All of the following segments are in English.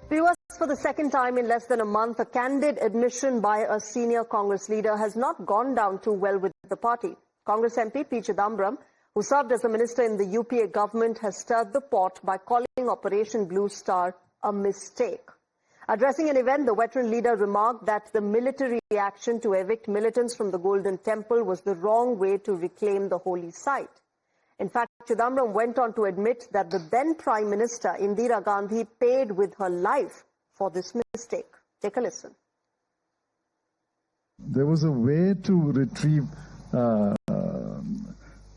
Viewers, for the second time in less than a month, a candid admission by a senior Congress leader has not gone down too well with the party. Congress MP P. Chidambaram, who served as a minister in the UPA government, has stirred the pot by calling Operation Bluestar a mistake. Addressing an event, the veteran leader remarked that the military action to evict militants from the Golden Temple was the wrong way to reclaim the holy site. In fact, Chidambaram went on to admit that the then Prime Minister, Indira Gandhi, paid with her life for this mistake. Take a listen. There was a way to retrieve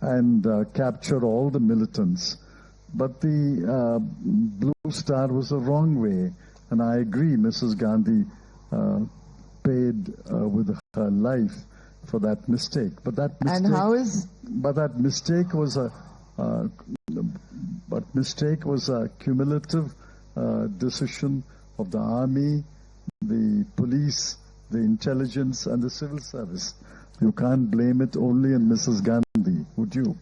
and capture all the militants, but the Blue Star was a wrong way. And I agree, Mrs. Gandhi paid with her life for that mistake. But that mistake, and how is? But that mistake was a cumulative decision of the army, the police, the intelligence, and the civil service. You can't blame it only on Mrs. Gandhi, would you?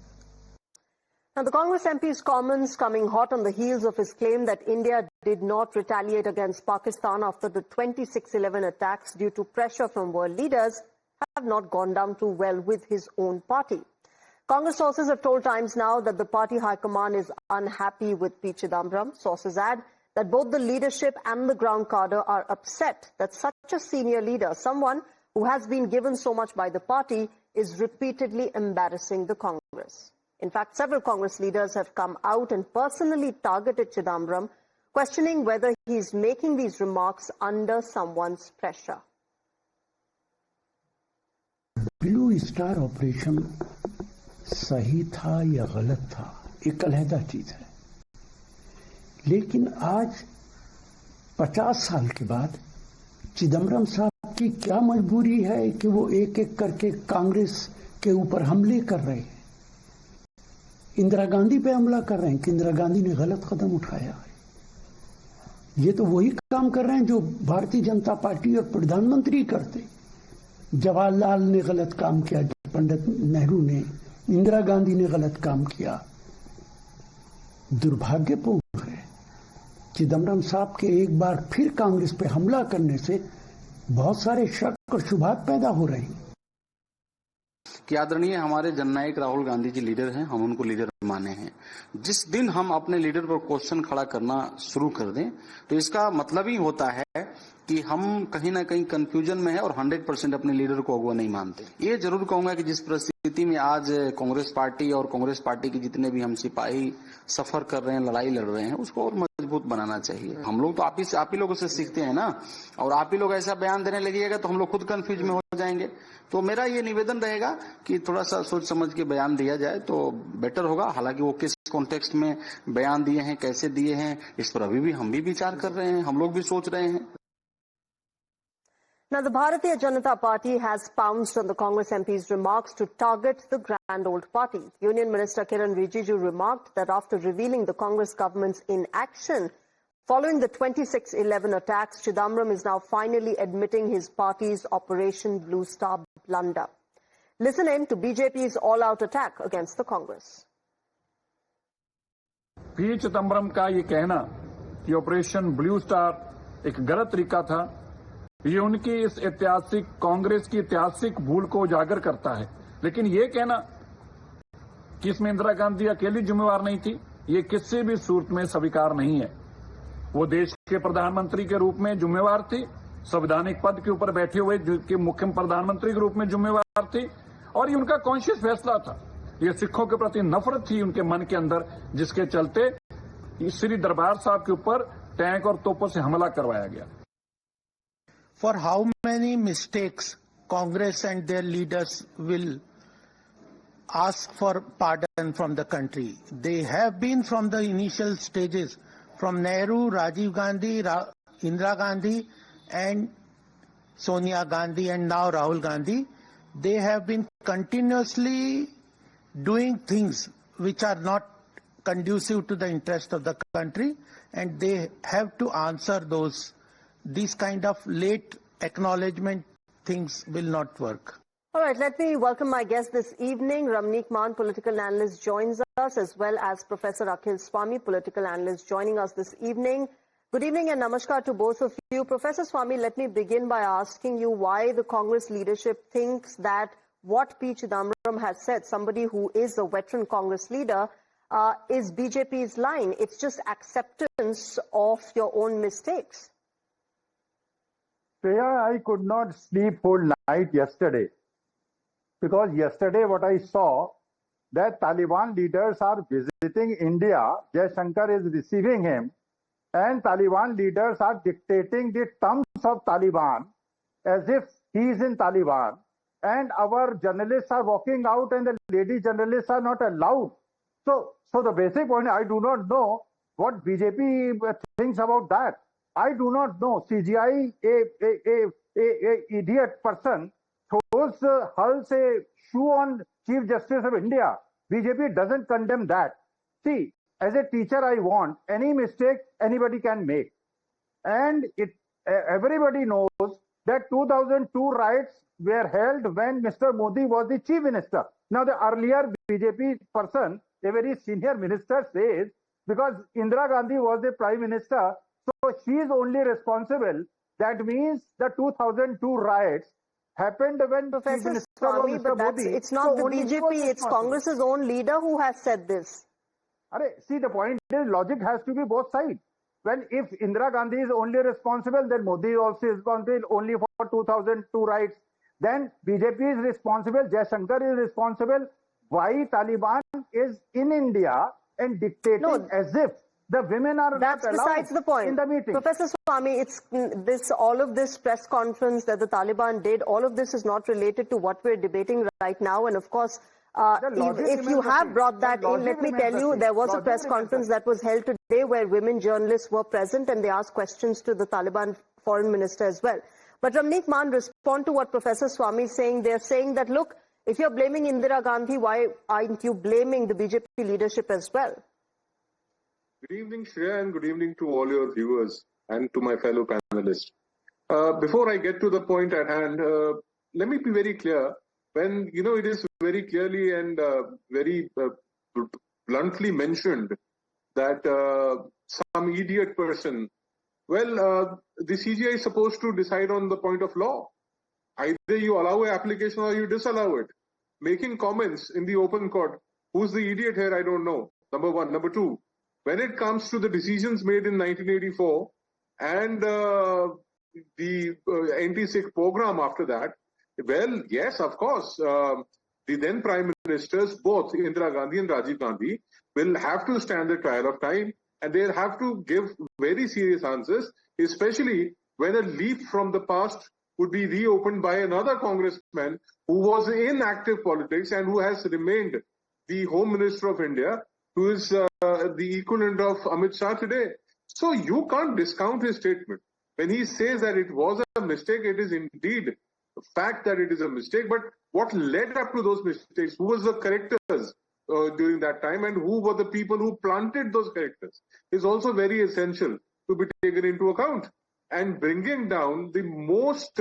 Now, the Congress MP's comments coming hot on the heels of his claim that India did not retaliate against Pakistan after the 26/11 attacks due to pressure from world leaders have not gone down too well with his own party. Congress sources have told Times Now that the party high command is unhappy with P. Chidambaram. Sources add that both the leadership and the ground cadre are upset that such a senior leader, someone who has been given so much by the party, is repeatedly embarrassing the Congress. In fact, several Congress leaders have come out and personally targeted Chidambaram, questioning whether he is making these remarks under someone's pressure. Blue star operation सही था या गलत था, एक अलहदा चीज है। लेकिन आज 50 साल के बाद चिदम्बरम साहब की क्या मजबूरी है कि वो एक एक करके कांग्रेस के ऊपर हमले कर रहे हैं। इंदिरा गांधी पे हमला कर रहे हैं कि इंदिरा गांधी ने गलत कदम उठाया है। ये तो वही काम कर रहे हैं जो भारतीय जनता पार्टी और प्रधानमंत्री करते। जवाहरलाल ने गलत काम किया, पंडित नेहरू ने, इंदिरा गांधी ने गलत काम किया। दुर्भाग्यपूर्ण है चिदम्बरम साहब के एक बार फिर कांग्रेस पे हमला करने से बहुत सारे शक और शुभात पैदा हो रहे हैं कि आदरणीय हमारे जननायक राहुल गांधी जी लीडर हैं, हम उनको लीडर माने हैं। जिस दिन हम अपने लीडर पर क्वेश्चन खड़ा करना शुरू कर दें तो इसका मतलब ही होता है कि हम कहीं ना कहीं कंफ्यूजन में है और 100% अपने लीडर को अगुवा नहीं मानते। ये जरूर कहूंगा कि जिस परिस्थिति में आज कांग्रेस पार्टी और कांग्रेस पार्टी के जितने भी हम सिपाही सफर कर रहे हैं, लड़ाई लड़ रहे हैं, उसको और मजबूत बनाना चाहिए। हम लोग तो आप ही लोगों से सीखते हैं ना, और आप ही लोग ऐसा बयान देने लगिएगा तो हम लोग खुद कंफ्यूज में हो जाएंगे। तो मेरा ये निवेदन रहेगा कि थोड़ा सा सोच समझ के बयान दिया जाए तो बेटर होगा। हालांकि वो किस कॉन्टेक्स्ट में बयान दिए हैं, कैसे दिए हैं, इस पर अभी भी हम भी विचार कर रहे हैं, हम लोग भी सोच रहे हैं। Now, the Bharatiya Janata Party has pounced on the Congress MP's remarks to target the grand old party. Union Minister Kiran Rijiju remarked that after revealing the Congress government's inaction following the 26/11 attacks, Chidambaram is now finally admitting his party's Operation Bluestar blunder. Listen in to BJP's all-out attack against the Congress. P Chidambaram का ये कहना कि operation blue star एक गलत तरीका था, ये उनकी इस ऐतिहासिक कांग्रेस की ऐतिहासिक भूल को उजागर करता है। लेकिन ये कहना कि इसमें इंदिरा गांधी अकेली जिम्मेवार नहीं थी, ये किसी भी सूरत में स्वीकार नहीं है। वो देश के प्रधानमंत्री के रूप में जिम्मेवार थी, संवैधानिक पद के ऊपर बैठे हुए के मुख्य प्रधानमंत्री के रूप में जिम्मेवार थी, और ये उनका कॉन्शियस फैसला था। ये सिखों के प्रति नफरत थी उनके मन के अंदर, जिसके चलते श्री दरबार साहब के ऊपर टैंक और तोपों से हमला करवाया गया। For how many mistakes Congress and their leaders will ask for pardon from the country? They have been from the initial stages, from Nehru, Rajiv Gandhi, Indira Gandhi, and Sonia Gandhi, and now Rahul Gandhi. They have been continuously doing things which are not conducive to the interest of the country, and they have to answer those. These kind of late acknowledgement things will not work. All right, let me welcome my guest this evening. Ramneek Maan, political analyst, joins us, as well as Professor Akhil Swami, political analyst, joining us this evening. Good evening and namaskar to both of you. Professor Swami, let me begin by asking you why the Congress leadership thinks that what P. Chidambaram has said, somebody who is a veteran Congress leader, is BJP's line. It's just acceptance of your own mistakes. Shreya, I could not sleep whole night yesterday because yesterday what I saw that Taliban leaders are visiting India. Jaishankar is receiving him, and Taliban leaders are dictating the terms of Taliban as if he is in Taliban, and our journalists are walking out and the lady journalists are not allowed. So the basic point, I do not know what BJP thinks about that. I do not know. CGI, a idiot person, throws hurls a shoe on Chief Justice of India. BJP doesn't condemn that. See, as a teacher, I want any mistake anybody can make. And everybody knows that 2002 riots were held when Mr. Modi was the chief minister. Now, the earlier BJP person, a very senior minister, says, because Indira Gandhi was the prime minister, so she is only responsible. That means the 2002 riots happened when Professor Swami, but it's not the BJP, it's Congress's own leader who has said this. See, the point is logic has to be both sides. When if Indira Gandhi is only responsible, then Modi is also responsible only for 2002 riots. Then BJP is responsible, Jaishankar is responsible. Why Taliban is in India and dictating as if the women are That's not allowed besides the point. In the meeting. Professor Swami, it's all of this press conference that the Taliban did, all of this is not related to what we're debating right now. And of course, if you have brought that in, let me tell you, there was a press conference that was held today where women journalists were present and they asked questions to the Taliban foreign minister as well. But Ramneek Mann, respond to what Professor Swami is saying. They're saying that, look, if you're blaming Indira Gandhi, why aren't you blaming the BJP leadership as well? Good evening, Shreya, and good evening to all your viewers and to my fellow panelists. Before I get to the point at hand, let me be very clear. When, it is very clearly and very bluntly mentioned that some idiot person, the CGI is supposed to decide on the point of law. Either you allow an application or you disallow it. Making comments in the open court, who's the idiot here, I don't know. Number one. Number two, when it comes to the decisions made in 1984 and the anti-Sikh program after that, well, yes, of course, the then Prime Ministers, both Indira Gandhi and Rajiv Gandhi, will have to stand the trial of time and they'll have to give very serious answers, especially when a leaf from the past would be reopened by another congressman who was in active politics and who has remained the Home Minister of India, who is the equivalent of Amit Shah today. So you can't discount his statement. When he says that it was a mistake, it is indeed a fact that it is a mistake. But what led up to those mistakes? Who was the correctors during that time and who were the people who planted those correctors is also very essential to be taken into account. And bringing down the most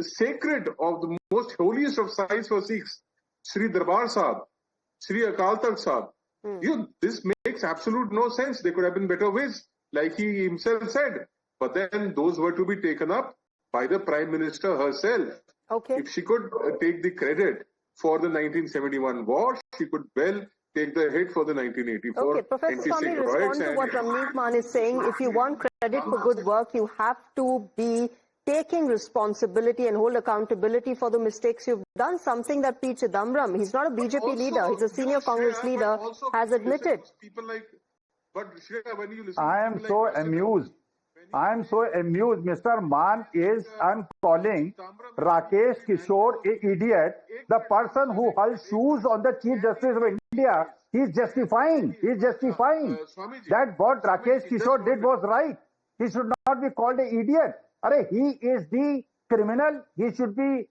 sacred of the most holiest of sites for Sikhs, Sri Darbar Sahib, Sri Akal Takht Sahib. This makes absolute no sense. There could have been better ways, like he himself said. But then those were to be taken up by the Prime Minister herself. Okay. If she could take the credit for the 1971 war, she could well take the hit for the 1984 Okay, Professor Swami, respond to what Ramneek Mann is saying. If you want credit for good work, you have to be taking responsibility and hold accountability for the mistakes you've done, something that P. Chidambaram, he's not a BJP leader, he's a senior Congress leader, has admitted. I am so amused. Mr. Mann is, I'm calling Rakesh Kishore a idiot. The person who hurls shoes on the Chief Justice of India, he's justifying. That what Rakesh Kishore did was right. He should not be called an idiot. He is the criminal. He should be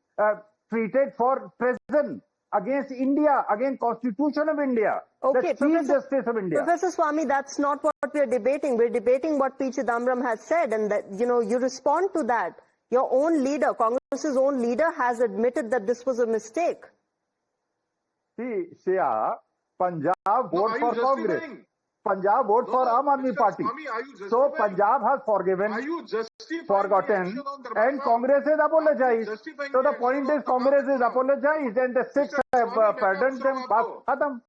treated for treason against India, against Constitution of India, Okay, the Chief Justice of India. Professor Swami, that's not what we're debating. We're debating what P. Chidambaram has said, and that, you respond to that. Your own leader, Congress's own leader, has admitted that this was a mistake. See, Shreya, Punjab vote for Congress. Punjab vote for Aam Aadmi Party. Swami, are you So justifying? Punjab has forgiven, Are you justifying forgotten, the action on Darbhanga? and Congress has apologized. justifying So the the point action is on Congress is Darbhanga? apologized and the Sikhs Mr. have Swami, मैं pardoned क्या them. पूछ रहा बात हूँ खत्म.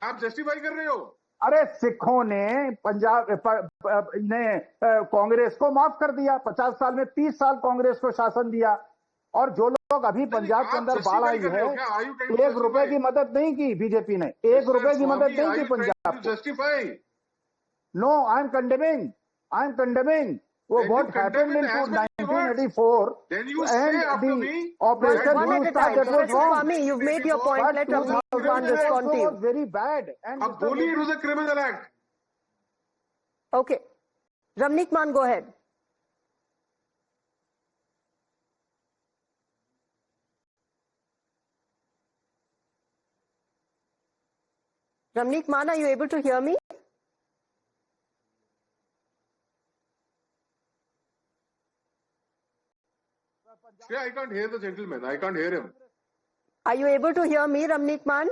आप justify कर रहे हो? अरे सिखों ने पंजाब ने कांग्रेस को माफ कर दिया. 50 साल में 30 साल कांग्रेस को शासन दिया. और जो लोग अभी पंजाब के अंदर बाढ़ आई है, 1 रुपए की मदद नहीं की बीजेपी ने. 1 रुपए की मदद नहीं की पंजाब को. Justify? No, I am condemning. Well, what happened in 1984 Then you and say after the me, Operation One at a Bluestar, time. that was Professor wrong. Swami, you've made your point. But Let Ravneet Khan 2000 respond to also you. was very bad. And अब बोलिए, it was a criminal act. Okay. Ravneet Khan, go ahead. Ravneet Khan, are you able to hear me? Yeah, I can't hear the gentleman. I can't hear him. Are you able to hear me, Ravneet Khan?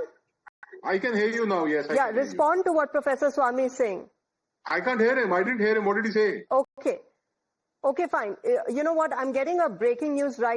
I can hear you now, yes. Yeah, respond to what Professor Swami is saying. I can't hear him. I didn't hear him. What did he say? Okay. Okay, fine. You know what? I'm getting a breaking news right